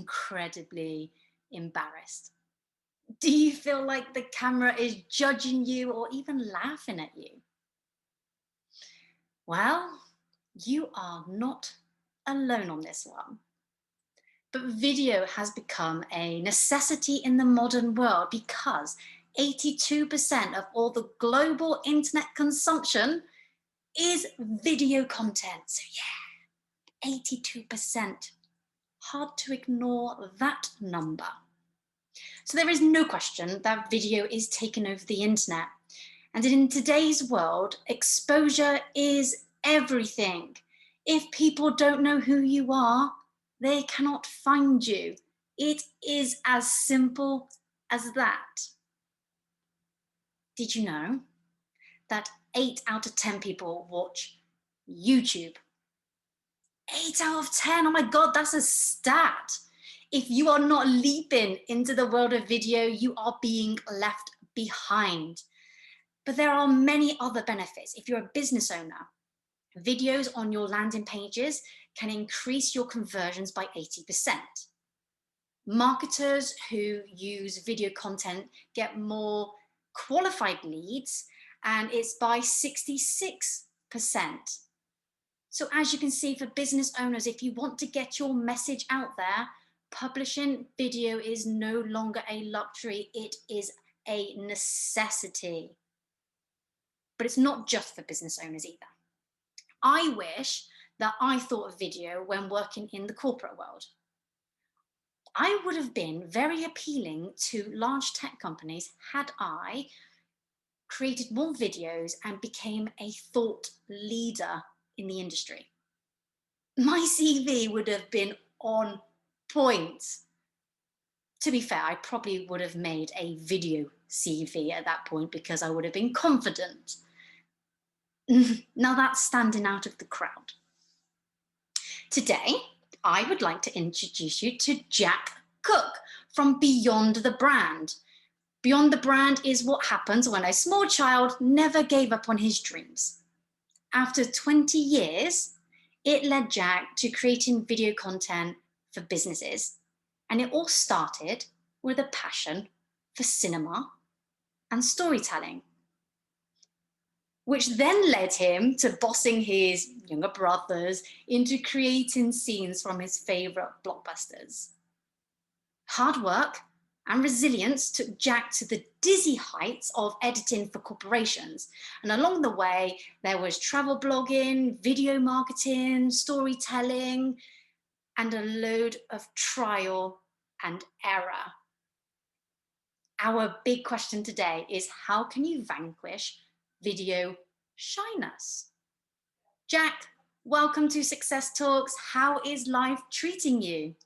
incredibly embarrassed? Do you feel like the camera is judging you or even laughing at you? Well, you are not alone on this one. But video has become a necessity in the modern world because 82% of all the global internet consumption is video content. So yeah, 82%. Hard to ignore that number. So there is no question that video is taking over the internet. And in today's world, exposure is everything. If people don't know who you are, they cannot find you. It is as simple as that. Did you know that 8 out of 10 people watch YouTube? 8 out of 10, oh my God, that's a stat. If you are not leaping into the world of video, you are being left behind. But there are many other benefits. If you're a business owner, videos on your landing pages can increase your conversions by 80%. Marketers who use video content get more qualified leads, and it's by 66%. So as you can see, for business owners, if you want to get your message out there, publishing video is no longer a luxury, it is a necessity. But it's not just for business owners either. I wish that I thought of video when working in the corporate world. I would have been very appealing to large tech companies had I created more videos and became a thought leader in the industry. My CV would have been on point. To be fair, I probably would have made a video CV at that point because I would have been confident. Now that's standing out of the crowd. Today, I would like to introduce you to Jack Cooke from Beyond the Brand. Beyond the Brand is what happens when a small child never gave up on his dreams. After 20 years, it led Jack to creating video content for businesses. And it all started with a passion for cinema and storytelling, which then led him to bossing his younger brothers into creating scenes from his favorite blockbusters. Hard work and resilience took Jack to the dizzy heights of editing for corporations. And along the way, there was travel blogging, video marketing, storytelling, and a load of trial and error. Our big question today is, how can you vanquish video shyness? Jack, welcome to Success Talks. How is life treating you?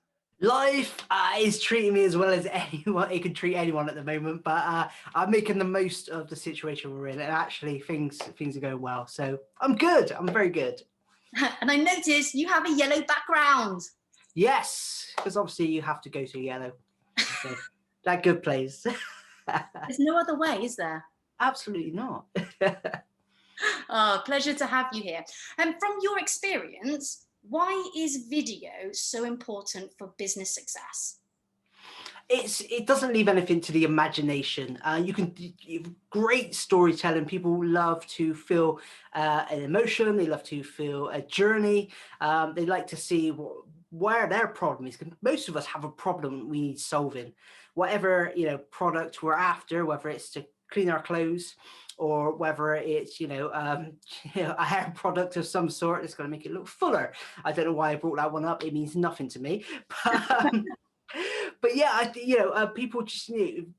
Life is treating me as well as anyone. It can treat anyone at the moment, but I'm making the most of the situation we're in, and actually things are going well. So I'm good. I'm very good. And I noticed you have a yellow background. Yes, because obviously you have to go to yellow. So that good place. There's no other way, is there? Absolutely not. Oh, pleasure to have you here. And from your experience, why is video so important for business success? It doesn't leave anything to the imagination. Great storytelling. People love to feel an emotion. They love to feel a journey. They like to see where their problem is. Most of us have a problem we need solving. Whatever product we're after, whether it's to clean our clothes, or whether it's a hair product of some sort that's going to make it look fuller. I don't know why I brought that one up. It means nothing to me, but yeah, people just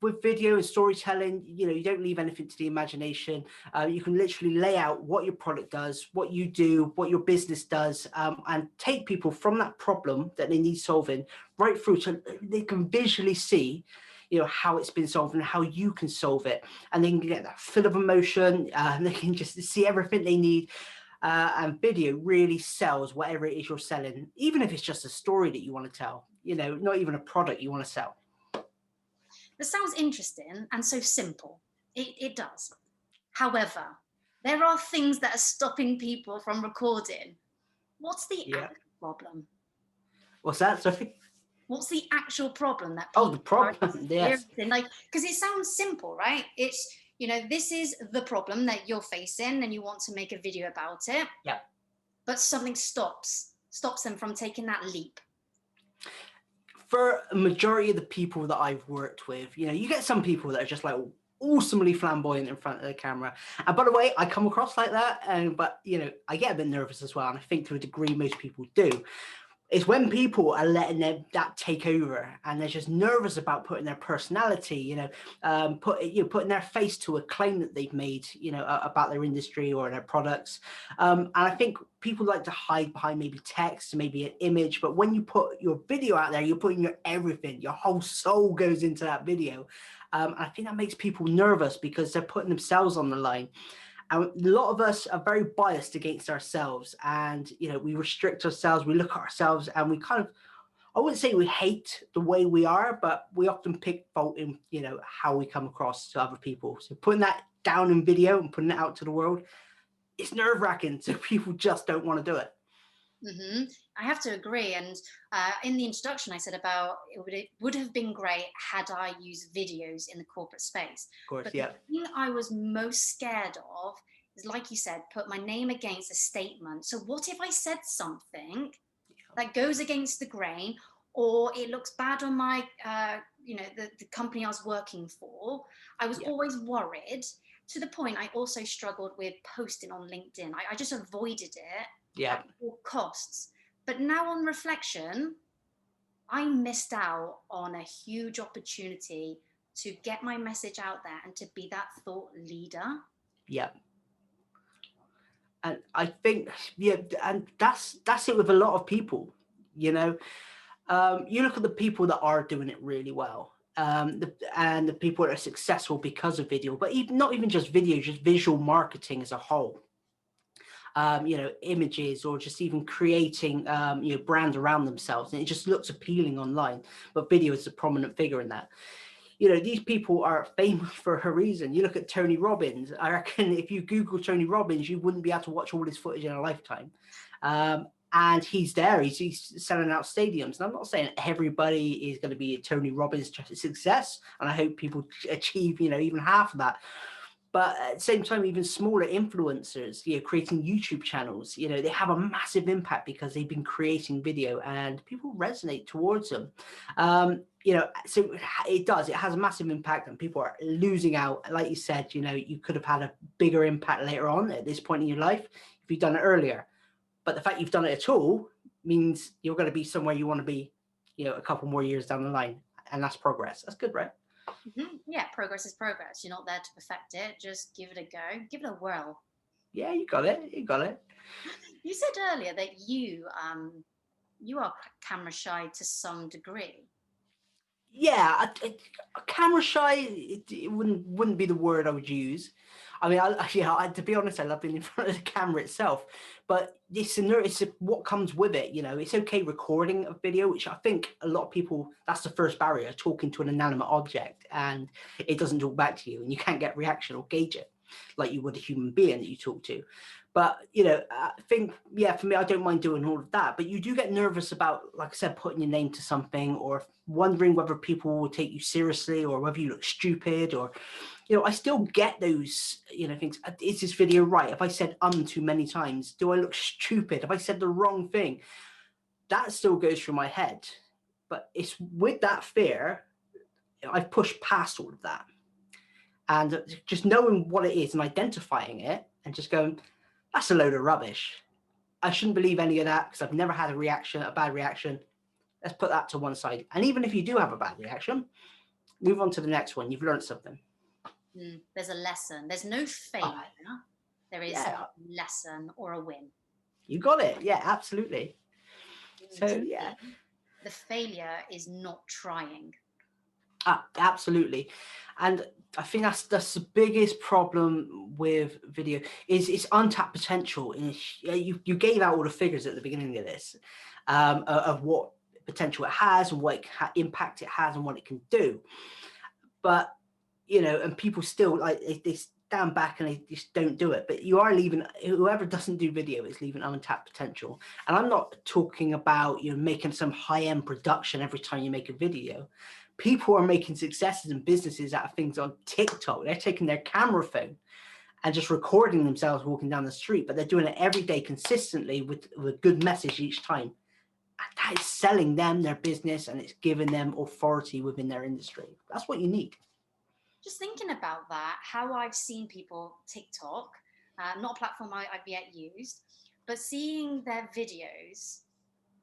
with video and storytelling, you don't leave anything to the imagination. You can literally lay out what your product does, what you do, what your business does, and take people from that problem that they need solving right through to they can visually see how it's been solved and how you can solve it, and they can get that fill of emotion, and they can just see everything they need. And video really sells whatever it is you're selling, even if it's just a story that you want to tell, not even a product you want to sell. This sounds interesting and so simple. It does. However, there are things that are stopping people from recording. What's the actual problem? What's that? Sorry. What's the actual problem that Oh, the people are problem. Yes. experiencing? Like, because it sounds simple, right? It's, this is the problem that you're facing and you want to make a video about it, Yeah. but something stops them from taking that leap. For a majority of the people that I've worked with, you get some people that are just like awesomely flamboyant in front of the camera. And by the way, I come across like that, but I get a bit nervous as well. And I think to a degree most people do. It's when people are letting that take over and they're just nervous about putting their personality, putting their face to a claim that they've made, about their industry or their products. And I think people like to hide behind maybe text, maybe an image, but when you put your video out there, you're putting your everything, your whole soul goes into that video. I think that makes people nervous because they're putting themselves on the line. And a lot of us are very biased against ourselves, and we restrict ourselves, we look at ourselves, and we kind of, I wouldn't say we hate the way we are, but we often pick fault in how we come across to other people. So putting that down in video and putting it out to the world, it's nerve-wracking. So people just don't want to do it. Mm-hmm. I have to agree. And in the introduction, I said about it would have been great had I used videos in the corporate space. Of course, But yeah. the thing I was most scared of is, like you said, put my name against a statement. So what if I said something that goes against the grain, or it looks bad on my, the company I was working for? I was always worried, to the point I also struggled with posting on LinkedIn. I just avoided it at all costs. But now on reflection, I missed out on a huge opportunity to get my message out there and to be that thought leader. Yeah. And I think, and that's it with a lot of people, you look at the people that are doing it really well, and the people that are successful because of video, but not even just video, just visual marketing as a whole. Images, or just even creating, brand around themselves, and it just looks appealing online. But video is a prominent figure in that. These people are famous for a reason. You look at Tony Robbins. I reckon if you Google Tony Robbins, you wouldn't be able to watch all his footage in a lifetime. And he's there. He's selling out stadiums. And I'm not saying everybody is going to be a Tony Robbins success, and I hope people achieve, even half of that. But at the same time, even smaller influencers, creating YouTube channels, they have a massive impact because they've been creating video and people resonate towards them. So it has a massive impact, and people are losing out. Like you said, you could have had a bigger impact later on at this point in your life if you've done it earlier. But the fact you've done it at all means you're going to be somewhere you want to be, a couple more years down the line. And that's progress. That's good, right? Mm-hmm. Yeah, progress is progress. You're not there to perfect it. Just give it a go. Give it a whirl. Yeah, you got it. You got it. You said earlier that you are camera shy to some degree. Yeah, camera shy, it wouldn't be the word I would use. I mean, to be honest, I love being in front of the camera itself, but it's what comes with it. It's okay recording a video, which I think a lot of people, that's the first barrier, talking to an inanimate object and it doesn't talk back to you, and you can't get reaction or gauge it like you would a human being that you talk to. But, I think, for me, I don't mind doing all of that. But you do get nervous about, like I said, putting your name to something, or wondering whether people will take you seriously, or whether you look stupid, or, I still get those, things. Is this video right? If I said too many times, do I look stupid? If I said the wrong thing, that still goes through my head. But it's with that fear, I've pushed past all of that. And just knowing what it is and identifying it and just going, that's a load of rubbish. I shouldn't believe any of that because I've never had a bad reaction. Let's put that to one side. And even if you do have a bad reaction, move on to the next one. You've learned something. There's a lesson. There's no failure. There is a lesson or a win. You got it. Yeah, absolutely. So, yeah. The failure is not trying. Absolutely. And I think that's the biggest problem with video is its untapped potential. You gave out all the figures at the beginning of this, of what potential it has and what impact it has and what it can do. But, and people still down back and they just don't do it. But you are leaving, whoever doesn't do video is leaving untapped potential. And I'm not talking about, you know, making some high-end production every time you make a video. People are making successes and businesses out of things on TikTok. They're taking their camera phone and just recording themselves walking down the street, but they're doing it every day consistently with a good message each time. And that is selling them their business, and it's giving them authority within their industry. That's what you need. Just thinking about that, how I've seen people TikTok, not a platform I've yet used, but seeing their videos,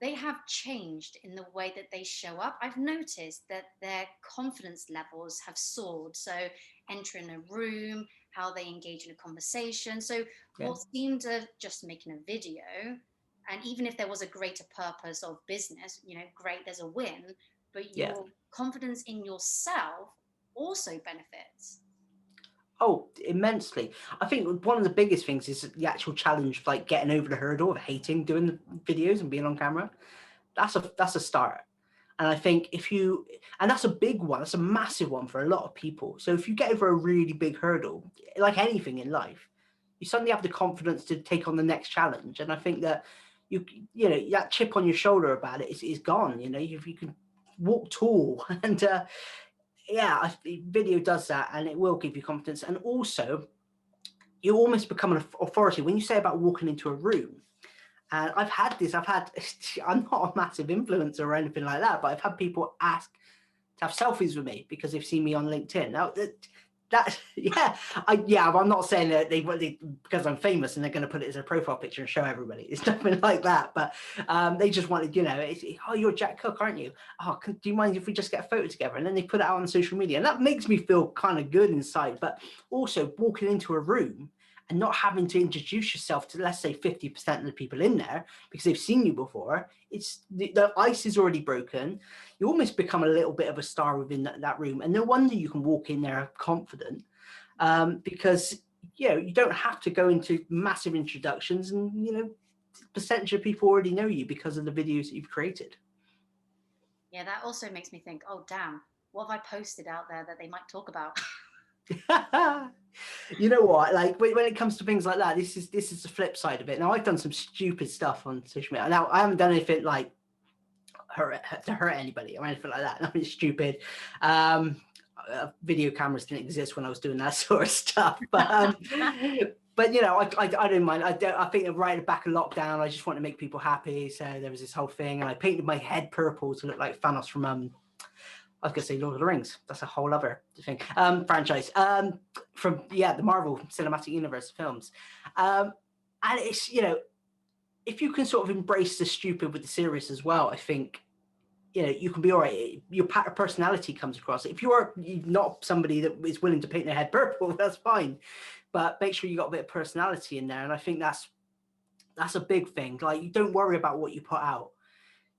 they have changed in the way that they show up. I've noticed that their confidence levels have soared. So entering a room, how they engage in a conversation. So Yeah. what seemed just making a video, and even if there was a greater purpose of business, you know, great, there's a win, but Yeah. your confidence in yourself also benefits. Oh, immensely. I think one of the biggest things is the actual challenge of like getting over the hurdle of hating doing the videos and being on camera. That's a start. And I think and that's a big one, that's a massive one for a lot of people. So if you get over a really big hurdle, like anything in life, you suddenly have the confidence to take on the next challenge. And I think that you know, that chip on your shoulder about it is gone. You know, if you can walk tall and yeah, video does that, and it will give you confidence. And also, you almost become an authority when you say about walking into a room. And I'm not a massive influencer or anything like that, but I've had people ask to have selfies with me because they've seen me on LinkedIn. Now, yeah, I'm not saying that they because I'm famous and they're going to put it as a profile picture and show everybody. It's nothing like that. But they just wanted, you know, oh, you're Jack Cooke, aren't you? Oh, do you mind if we just get a photo together? And then they put it out on social media, and that makes me feel kind of good inside. But also walking into a room and not having to introduce yourself to, let's say, 50% of the people in there because they've seen you before. It's the ice is already broken. You almost become a little bit of a star within that room. And no wonder you can walk in there confident because, you know, you don't have to go into massive introductions, and, you know, percentage of people already know you because of the videos that you've created. Yeah, that also makes me think, oh, damn, what have I posted out there that they might talk about? You know what, like when it comes to things like that, this is the flip side of it. Now, I've done some stupid stuff on social media. Now, I haven't done anything like to hurt anybody or anything like that. Nothing stupid. Video cameras didn't exist when I was doing that sort of stuff, but you know, I don't mind. I think right at the back of lockdown, I just want to make people happy, so there was this whole thing, and I painted my head purple to look like Thanos from I was gonna say Lord of the Rings. That's a whole other thing. Franchise. From the Marvel Cinematic Universe films. And it's, you know, if you can sort of embrace the stupid with the serious as well, I think, you know, you can be all right. Your personality comes across. If you're not somebody that is willing to paint their head purple, that's fine. But make sure you got a bit of personality in there. And I think that's a big thing. Like, you don't worry about what you put out.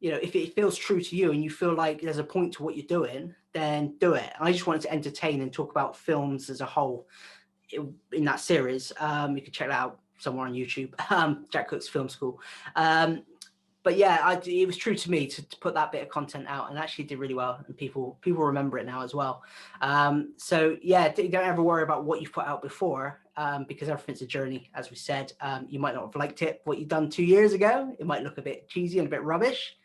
You know, if it feels true to you and you feel like there's a point to what you're doing, then do it. I just wanted to entertain and talk about films as a whole in that series. You can check that out somewhere on YouTube, Jack Cooke's Film School. But yeah, it was true to me to put that bit of content out, and actually did really well, and people remember it now as well. So yeah, don't ever worry about what you've put out before, because everything's a journey, as we said. You might not have liked it, what you've done 2 years ago. It might look a bit cheesy and a bit rubbish,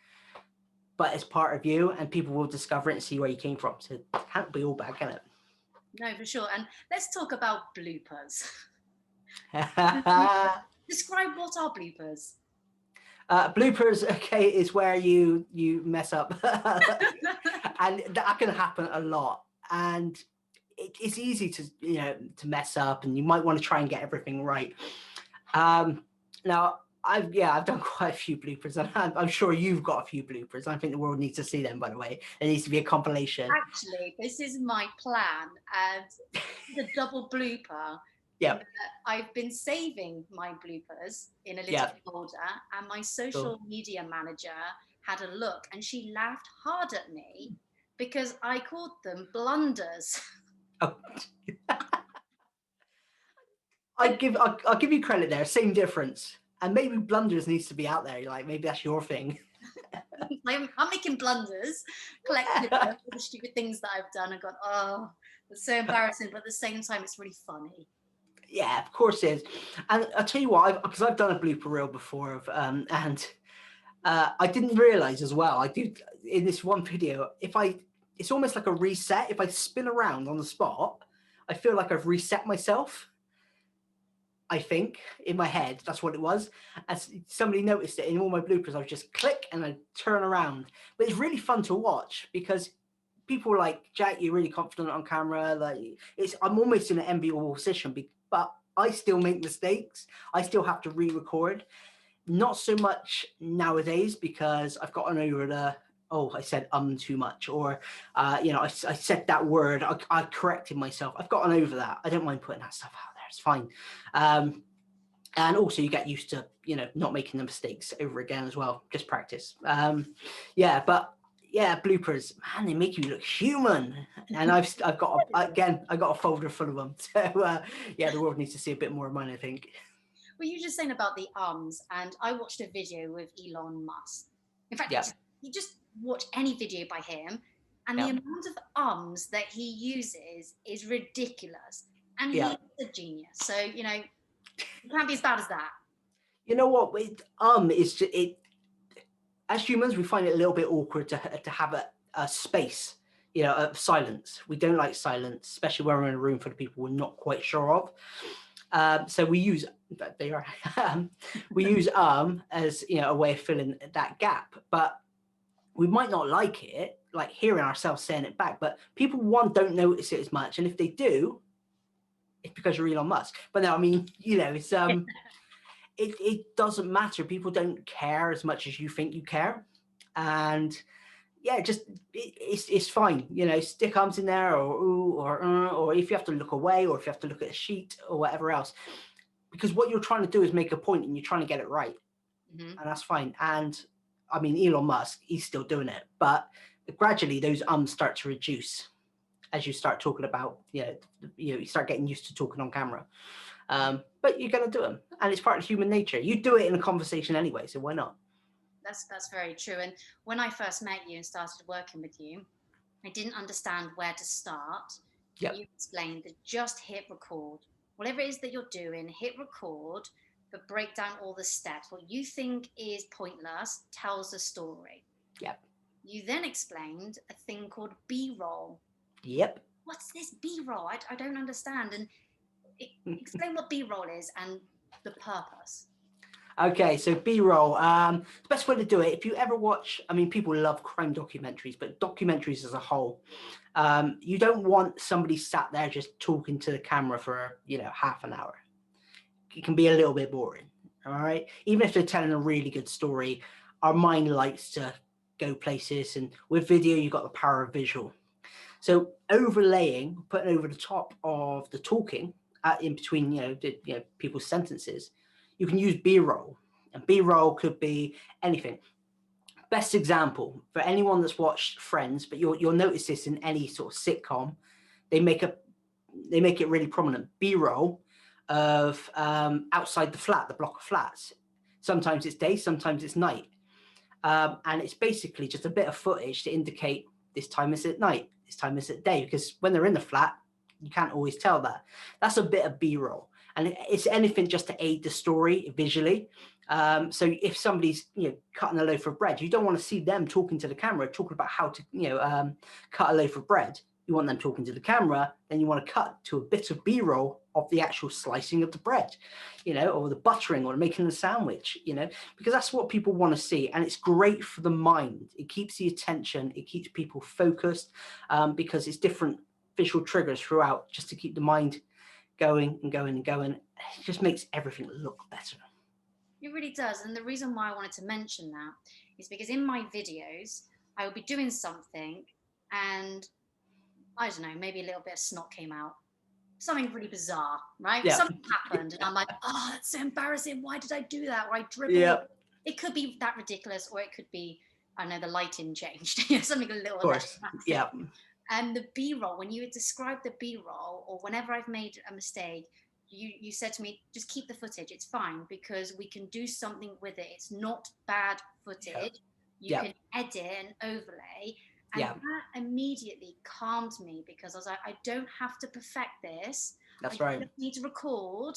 but it's part of you, and people will discover it and see where you came from. So it can't be all bad, can it? No, for sure. And let's talk about bloopers. Describe what are bloopers. Bloopers, okay, is where you mess up, and that can happen a lot. And it's easy to, you know, to mess up, and you might want to try and get everything right. Now, I've done quite a few bloopers, and I'm sure you've got a few bloopers. I think the world needs to see them, by the way. There needs to be a compilation. Actually, this is my plan, and the double blooper. Yeah. I've been saving my bloopers in a little folder, and my social media manager had a look, and she laughed hard at me because I called them blunders. Oh. I'll give you credit there. Same difference. And maybe blunders needs to be out there. Like, maybe that's your thing. I'm making blunders, collecting all the stupid things that I've done. I got, oh, it's so embarrassing, but at the same time, it's really funny. Yeah, of course it is. And I'll tell you what, because I've done a blooper reel before and I didn't realize as well, I do in this one video, it's almost like a reset. If I spin around on the spot, I feel like I've reset myself. I think in my head, that's what it was. As somebody noticed it in all my bloopers, I would just click and I'd turn around. But it's really fun to watch because people are like, Jack, you're really confident on camera. Like I'm almost in an enviable position, but I still make mistakes. I still have to re-record. Not so much nowadays because I've gotten over the, oh, I said too much, or I said that word, I corrected myself. I've gotten over that. I don't mind putting that stuff out there. It's fine. And also you get used to, not making the mistakes over again as well. Just practice. Yeah, but yeah, bloopers, man, they make you look human. And I got a folder full of them. So yeah, the world needs to see a bit more of mine, I think. Well, you were just saying about the ums, and I watched a video with Elon Musk. In fact, Yeah. you just watch any video by him, and the Yeah. amount of ums that he uses is ridiculous. And Yeah. he's a genius. So, it can't be as bad as that. You know what? As humans, we find it a little bit awkward to have a space, of silence. We don't like silence, especially when we're in a room full of people we're not quite sure of. So we use as a way of filling that gap, but we might not like it, like hearing ourselves saying it back. But people don't notice it as much, and if they do, it's because you're Elon Musk. But no, I mean, it's it doesn't matter. People don't care as much as you think you care, and yeah, just it's fine. Stick arms in there, or if you have to look away, or if you have to look at a sheet or whatever else, because what you're trying to do is make a point, and you're trying to get it right, and that's fine. And I mean, Elon Musk, he's still doing it, but gradually those start to reduce as you start talking about, you start getting used to talking on camera. But you're going to do them, and it's part of human nature. You do it in a conversation anyway, so why not? That's very true. And when I first met you and started working with you, I didn't understand where to start. Yep. You explained that just hit record. Whatever it is that you're doing, hit record, but break down all the steps. What you think is pointless tells a story. Yep. You then explained a thing called B-roll. Yep. What's this B-roll? I don't understand. And explain what B-roll is and the purpose. Okay, so B-roll, the best way to do it, if you ever watch, I mean, people love crime documentaries, but documentaries as a whole, you don't want somebody sat there just talking to the camera for, half an hour. It can be a little bit boring, all right? Even if they're telling a really good story, our mind likes to go places, and with video, you've got the power of visual. So overlaying, putting over the top of the talking, in between, people's sentences, you can use B-roll, and B-roll could be anything. Best example for anyone that's watched Friends, but you'll notice this in any sort of sitcom, they make it really prominent. B-roll of outside the flat, the block of flats. Sometimes it's day, sometimes it's night, and it's basically just a bit of footage to indicate this time is at night, this time is at day, because when they're in the flat, you can't always tell that. That's a bit of B-roll, and it's anything just to aid the story visually. So if somebody's cutting a loaf of bread, you don't want to see them talking to the camera, talking about how to cut a loaf of bread. You want them talking to the camera, then you want to cut to a bit of B-roll of the actual slicing of the bread, or the buttering, or making the sandwich, because that's what people want to see. And it's great for the mind. It keeps the attention, it keeps people focused, because it's different visual triggers throughout, just to keep the mind going and going and going. It just makes everything look better. It really does. And the reason why I wanted to mention that is because in my videos, I will be doing something and I don't know, maybe a little bit of snot came out. Something really bizarre, right? Yeah. Something happened and I'm like, oh, that's so embarrassing. Why did I do that? Or I dribbled. Yeah. It could be that ridiculous, or it could be, I don't know, the lighting changed. Something a little of course. less dramatic. Yeah. And the B-roll, when you describe the B-roll, or whenever I've made a mistake, you said to me, just keep the footage. It's fine because we can do something with it. It's not bad footage. You can edit and overlay. And Yeah, that immediately calmed me because I was like, I don't have to perfect this. I that's right. just need to record,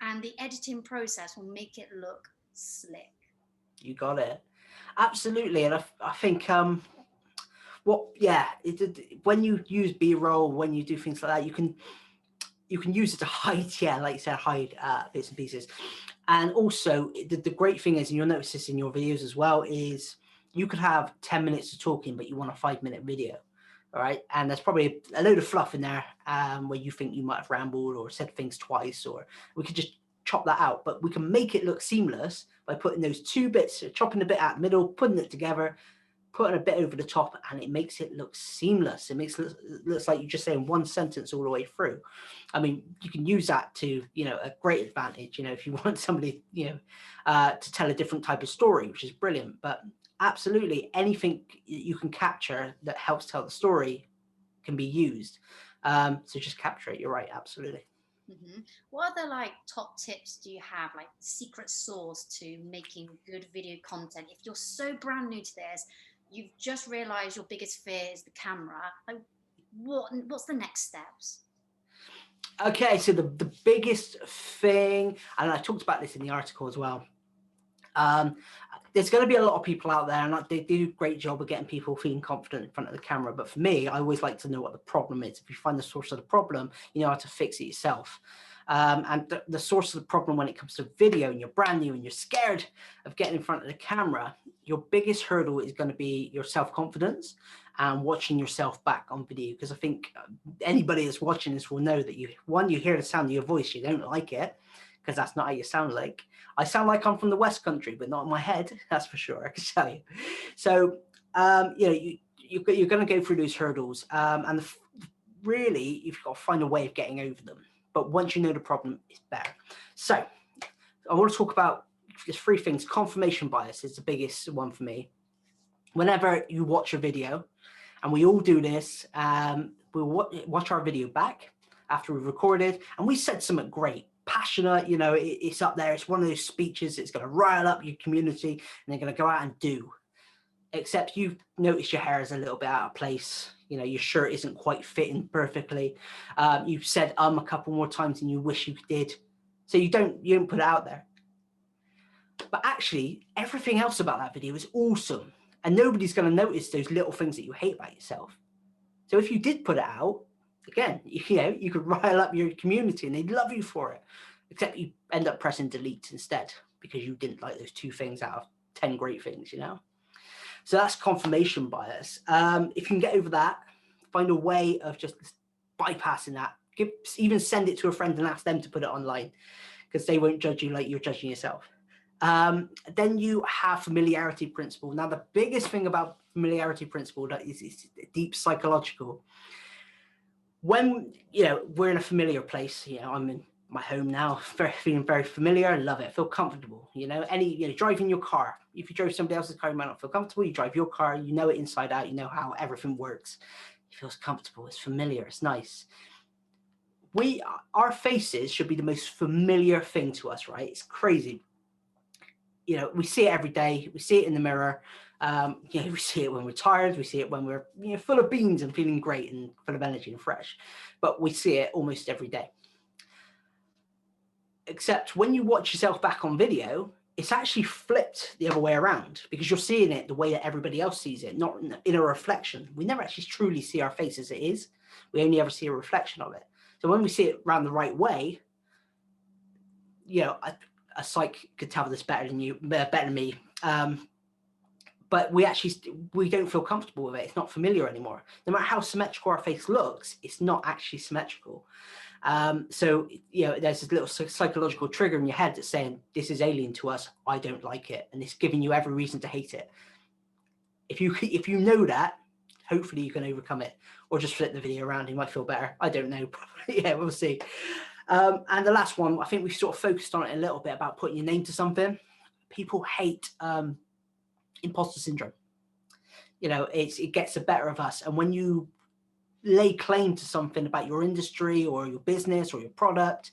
and the editing process will make it look slick. You got it. Absolutely. And I think yeah, when you use B-roll, when you do things like that, you can use it to hide, yeah, like you said, hide bits and pieces. And also the great thing is, and you'll notice this in your videos as well, is you could have 10 minutes of talking, but you want a 5-minute video. All right. And there's probably a load of fluff in there where you think you might have rambled or said things twice, or we could just chop that out, but we can make it look seamless by putting those two bits, chopping the bit out the middle, putting it together, putting a bit over the top, and it makes it look seamless. It makes it looks like you're just saying one sentence all the way through. I mean, you can use that to, a great advantage, if you want somebody, to tell a different type of story, which is brilliant. But absolutely anything you can capture that helps tell the story can be used. So just capture it. You're right. Absolutely. What other like top tips do you have, like secret sauce to making good video content? If you're so brand new to this, you've just realized your biggest fear is the camera. Like, what's the next steps? Okay, so the biggest thing, and I talked about this in the article as well. There's going to be a lot of people out there, and they do a great job of getting people feeling confident in front of the camera. But for me, I always like to know what the problem is. If you find the source of the problem, you know how to fix it yourself. And the source of the problem when it comes to video, and you're brand new and you're scared of getting in front of the camera, your biggest hurdle is going to be your self-confidence and watching yourself back on video. Because I think anybody that's watching this will know that you hear the sound of your voice, you don't like it, because that's not how you sound like. I sound like I'm from the West Country, but not in my head, that's for sure, I can tell you. So, you're going to go through those hurdles, and really, you've got to find a way of getting over them. But once you know the problem, it's better. So, I want to talk about just 3 things. Confirmation bias is the biggest one for me. Whenever you watch a video, and we all do this, we'll watch our video back after we've recorded, and we said something great, passionate, it's up there. It's one of those speeches that's going to rile up your community, and they're going to go out and do. Except you notice your hair is a little bit out of place. Your shirt isn't quite fitting perfectly. You've said a couple more times than you wish you did. So you don't put it out there. But actually, everything else about that video is awesome. And nobody's going to notice those little things that you hate about yourself. So if you did put it out, again, you could rile up your community and they'd love you for it. Except you end up pressing delete instead because you didn't like those 2 things out of 10 great things, So that's confirmation bias. If you can get over that, find a way of just bypassing that. Even send it to a friend and ask them to put it online, because they won't judge you like you're judging yourself. Then you have familiarity principle. Now, the biggest thing about familiarity principle that is deep psychological. When we're in a familiar place, I'm in my home now, feeling very familiar. I love it. I feel comfortable. Driving your car. If you drove somebody else's car, you might not feel comfortable. You drive your car, you know it inside out. You know how everything works. It feels comfortable. It's familiar. It's nice. Our faces should be the most familiar thing to us, right? It's crazy. We see it every day. We see it in the mirror. We see it when we're tired. We see it when we're full of beans and feeling great and full of energy and fresh. But we see it almost every day. Except when you watch yourself back on video, it's actually flipped the other way around, because you're seeing it the way that everybody else sees it, not in a reflection. We never actually truly see our face as it is. We only ever see a reflection of it. So when we see it around the right way, a psych could tell this better than me. But we don't feel comfortable with it. It's not familiar anymore. No matter how symmetrical our face looks, it's not actually symmetrical. So there's this little psychological trigger in your head that's saying, this is alien to us. I don't like it. And it's giving you every reason to hate it. If you know that, hopefully you can overcome it, or just flip the video around. You might feel better. I don't know. Yeah, we'll see. And the last one, I think we've sort of focused on it a little bit, about putting your name to something. People hate imposter syndrome. It gets the better of us. And when you lay claim to something about your industry or your business or your product,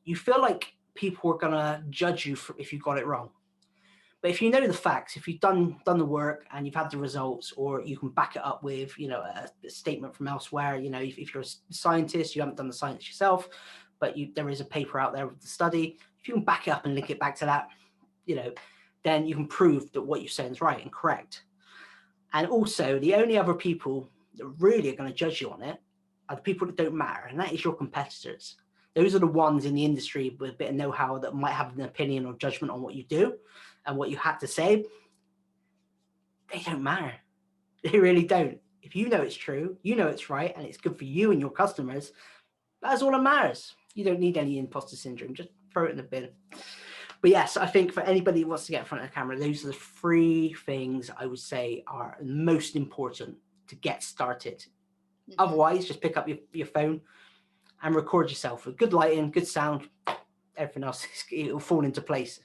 you feel like people are going to judge you if you got it wrong. But if you know the facts, if you've done the work and you've had the results, or you can back it up with, you know, a statement from elsewhere, you know, if you're a scientist, you haven't done the science yourself, but there is a paper out there with the study. If you can back it up and link it back to that, you know, then you can prove that what you're saying is right and correct. And also, the only other people that really are going to judge you on it are the people that don't matter, and that is your competitors. Those are the ones in the industry with a bit of know-how that might have an opinion or judgment on what you do and what you had to say. They don't matter. They really don't. If you know it's true, you know it's right, and it's good for you and your customers, that's all that matters. You don't need any imposter syndrome. Just throw it in the bin. But yes, I think for anybody who wants to get in front of the camera, those are the 3 things I would say are most important to get started. Otherwise, just pick up your phone and record yourself with good lighting, good sound. Everything else, it'll fall into place.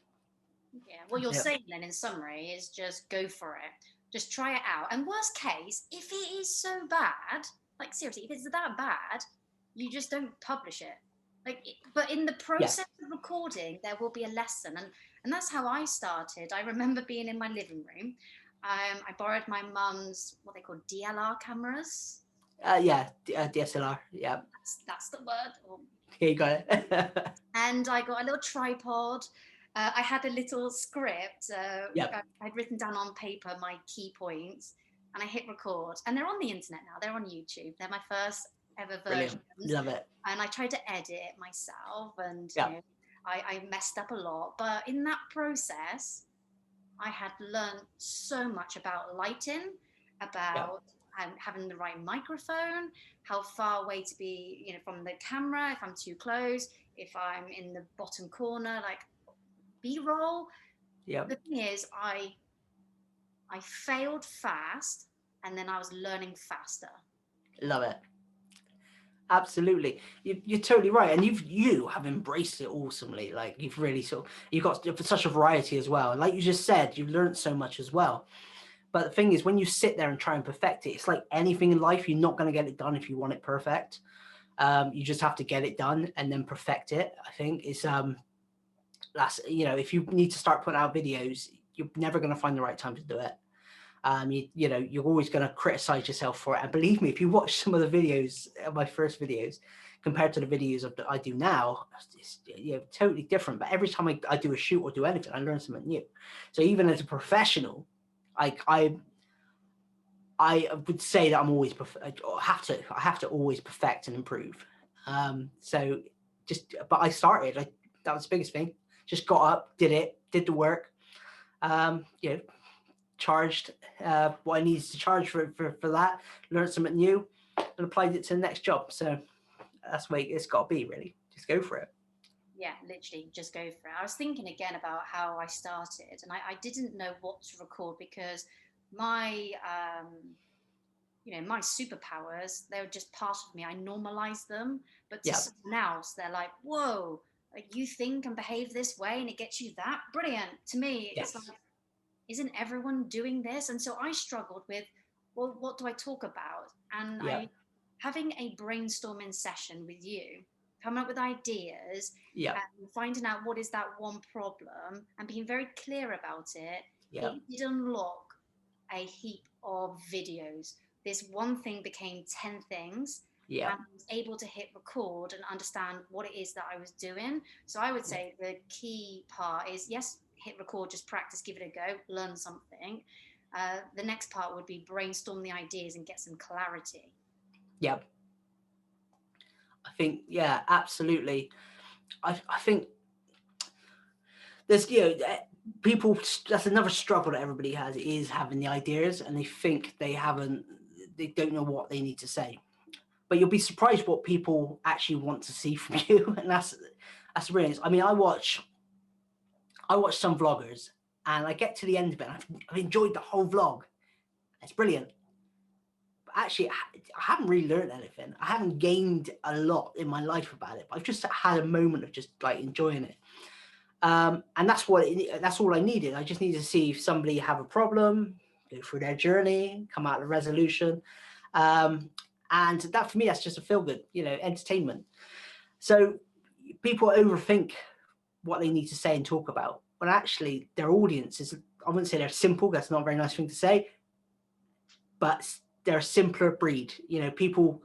Yeah, what you're saying then in summary is just go for it. Just try it out. And worst case, if it is so bad, like seriously, if it's that bad, you just don't publish it. But in the process of recording, there will be a lesson. And that's how I started. I remember being in my living room. I borrowed my mum's, what they call DLR cameras. DSLR. Yeah. That's the word. Here you got it. And I got a little tripod. I had a little script. I'd written down on paper my key points, and I hit record. And they're on the internet now. They're on YouTube. They're my first ever versions. Love it. And I tried to edit it myself, and you know, I messed up a lot. But in that process, I had learned so much about lighting, about having the right microphone, how far away to be, you know, from the camera, if I'm too close, if I'm in the bottom corner, like B-roll. The thing is, I failed fast, and then I was learning faster. Love it. Absolutely, you're totally right, and you have embraced it awesomely. Like you've really you've got such a variety as well, and like you just said, you've learned so much as well. But the thing is, when you sit there and try and perfect it, it's like anything in life, you're not going to get it done if you want it perfect. You just have to get it done and then perfect it. I think it's that's, you know, if you need to start putting out videos, you're never going to find the right time to do it. You know, you're always going to criticize yourself for it. And believe me, if you watch some of the videos, my first videos, compared to the videos I do now, it's, you know, totally different. But every time I do a shoot or do anything, I learn something new. So even as a professional, I would say that I'm always I have to always perfect and improve. So but I started. That was the biggest thing. Just got up, did the work. You know, charged what I needed to charge for that, learned something new, and applied it to the next job. So that's the way it's got to be, really. Just go for it. Yeah, literally, just go for it. I was thinking again about how I started, and I didn't know what to record because my, you know, my superpowers, they were just part of me. I normalized them, but to someone else, they're like, whoa, like you think and behave this way and it gets you that? Brilliant. To me, it's like, isn't everyone doing this? And so I struggled with, well, what do I talk about? And having a brainstorming session with you, coming up with ideas, and finding out what is that one problem and being very clear about it, it did unlock a heap of videos. This one thing became 10 things. And I was able to hit record and understand what it is that I was doing. So I would say the key part is, yes, hit record, just practice, give it a go, learn something. The next part would be brainstorm the ideas and get some clarity. I think, absolutely. I think there's, you know, people, that's another struggle that everybody has, is having the ideas and they think they don't know what they need to say. But you'll be surprised what people actually want to see from you. And that's brilliant. I mean, I watch some vloggers and I get to the end of it and I've enjoyed the whole vlog. It's brilliant. But actually, I haven't really learned anything. I haven't gained a lot in my life about it. But I've just had a moment of just like enjoying it. And that's all I needed. I just needed to see if somebody have a problem, go through their journey, come out with a resolution. And that, for me, that's just a feel good, you know, entertainment. So people overthink what they need to say and talk about. when actually their audience is, I wouldn't say they're simple, that's not a very nice thing to say, but they're a simpler breed. You know, people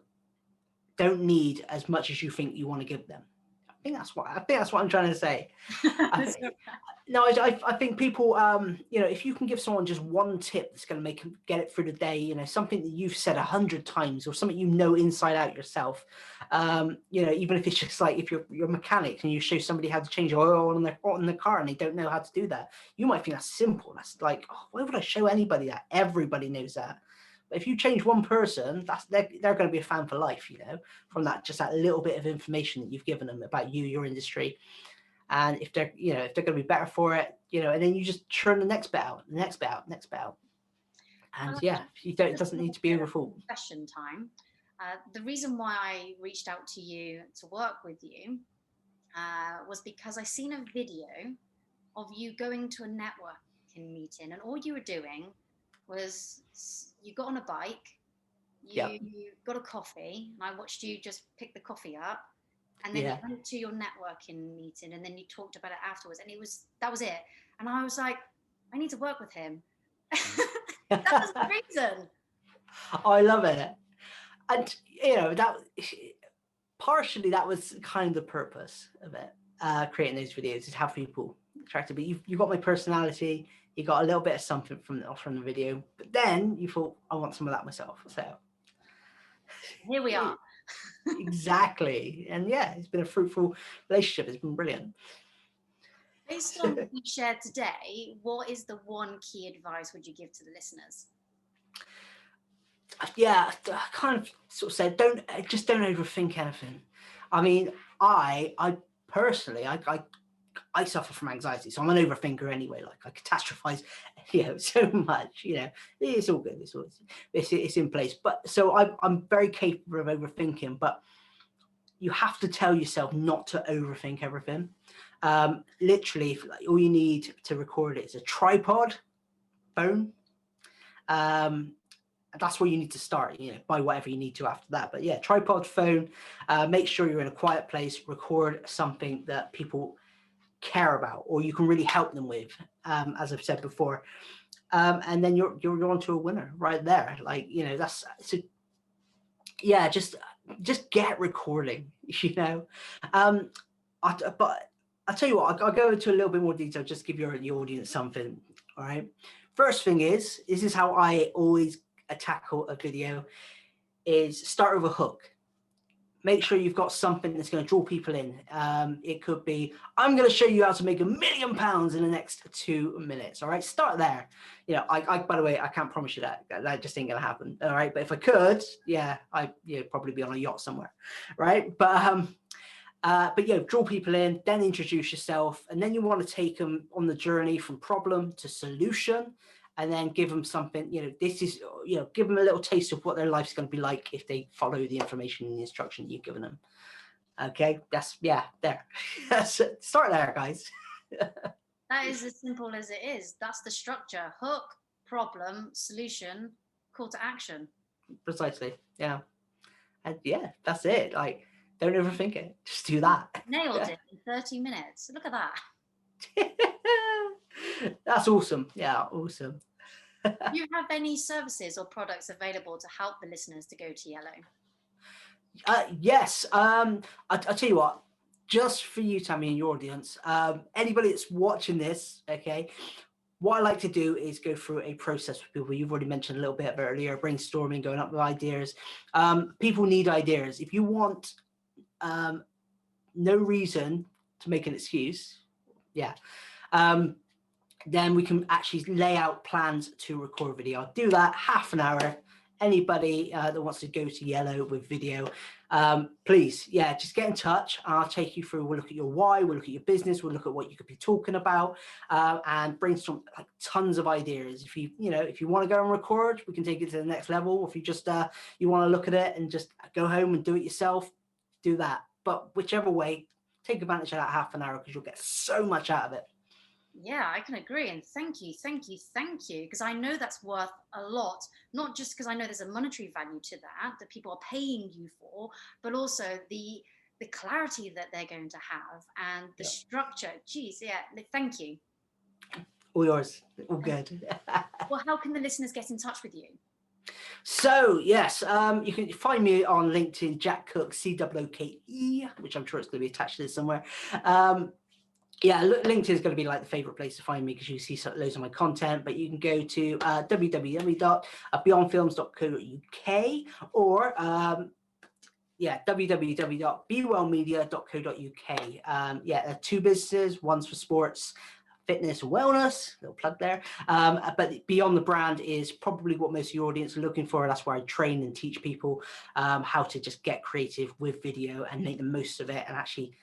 don't need as much as you think you want to give them. I think that's what I'm trying to say. I So, think, no, I think people, you know, if you can give someone just one tip that's going to make them get it through the day, you know, something that you've said 100 times or something you know inside out yourself, you know, even if it's just like if you're a mechanic and you show somebody how to change oil on their car and they don't know how to do that, you might think that's simple. That's like, oh, why would I show anybody that? Everybody knows that. But if you change one person, they're going to be a fan for life, you know, from that just that little bit of information that you've given them about you, your industry. And if they're, you know, if they're going to be better for it, you know, and then you just churn the next bit out, the next bit out, next bit out. And yeah, you don't, it just a doesn't need little to be bit over of full. confession time. The reason why I reached out to you to work with you was because I seen a video of you going to a networking meeting, and all you were doing was you got on a bike, Yeah. you got a coffee, and I watched you just pick the coffee up, and then you Yeah. went to your networking meeting, and then you talked about it afterwards, and that was it. And I was like, I need to work with him. That was the reason. I love it. And, you know, that partially that was kind of the purpose of it, creating those videos, is have people attracted. But you've got my personality, you got a little bit of something from the video, but then you thought, I want some of that myself. So Here we are. exactly. And yeah, it's been a fruitful relationship. It's been brilliant. Based on what we shared today, what is the one key advice would you give to the listeners? Yeah, I kind of sort of said, don't overthink anything. I mean, I personally, I suffer from anxiety, so I'm an overthinker anyway. Like I catastrophize, you know, so much. You know, it's all good. It's in place. But so I'm very capable of overthinking. But you have to tell yourself not to overthink everything. Literally, like, all you need to record it is a tripod, phone. That's where you need to start, you know, buy whatever you need to after that. But yeah, tripod, phone, make sure you're in a quiet place, record something that people care about or you can really help them with, as I've said before. And then you're on to a winner right there. Like, you know, that's so yeah, just get recording, you know. But I'll tell you what, I'll go into a little bit more detail, just give your audience something. All right. First thing is, this is how I always tackle a video, is start with a hook. Make sure you've got something that's going to draw people in. It could be, I'm going to show you how to make £1 million in the next 2 minutes. All right, start there. You know, I by the way, I can't promise you that just ain't going to happen. All right, but if I could, yeah, I'd probably be on a yacht somewhere, right? But yeah, draw people in, then introduce yourself, and then you want to take them on the journey from problem to solution, and then give them something, you know, this is, you know, give them a little taste of what their life's going to be like if they follow the information and the instruction you've given them. Okay, that's, yeah, there. Start there, guys. That is as simple as it is. That's the structure: hook, problem, solution, call to action. Precisely, yeah. And yeah, that's it. Like, don't overthink it. Just do that. Nailed it in 30 minutes. Look at that. That's awesome. Yeah, awesome. Do you have any services or products available to help the listeners to go to yellow? Yes. I'll tell you what, just for you, Tammy, and your audience, anybody that's watching this, okay, what I like to do is go through a process with people. You've already mentioned a little bit of earlier, brainstorming, going up with ideas. People need ideas. If you want no reason to make an excuse, yeah, then we can actually lay out plans to record video. I'll do that half an hour. Anybody that wants to go to yellow with video, please, yeah, just get in touch. I'll take you through. We'll look at your why, we'll look at your business, we'll look at what you could be talking about, and brainstorm like tons of ideas. If you want to go and record, we can take it to the next level. If you just you want to look at it and just go home and do it yourself, do that. But whichever way, take advantage of that half an hour because you'll get so much out of it. Yeah, I can agree. And thank you, because I know that's worth a lot, not just because I know there's a monetary value to that people are paying you for, but also the clarity that they're going to have and the structure. Geez, yeah, thank you. All yours. All good. Well, how can the listeners get in touch with you? So yes, you can find me on LinkedIn, Jack Cooke, COOKE, which I'm sure it's going to be attached to this somewhere. Yeah, LinkedIn is going to be like the favorite place to find me because you see loads of my content, but you can go to www.beyondfilms.co.uk or www.bewellmedia.co.uk. There are two businesses, one's for sports, fitness and wellness, little plug there. But Beyond the Brand is probably what most of your audience are looking for. That's where I train and teach people how to just get creative with video and make the most of it and actually,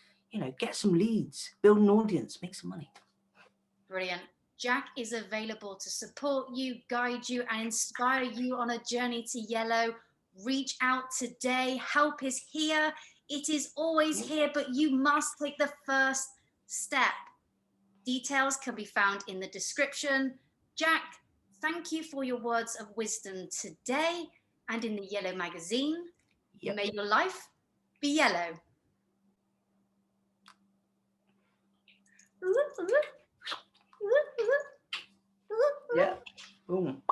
get some leads, build an audience, make some money. Brilliant. Jack is available to support you, guide you, and inspire you on a journey to yellow. Reach out today. Help is here. It is always here, but you must take the first step. Details can be found in the description. Jack, thank you for your words of wisdom today and in the Yellow magazine. Yep. May your life be yellow. Yeah. Boom.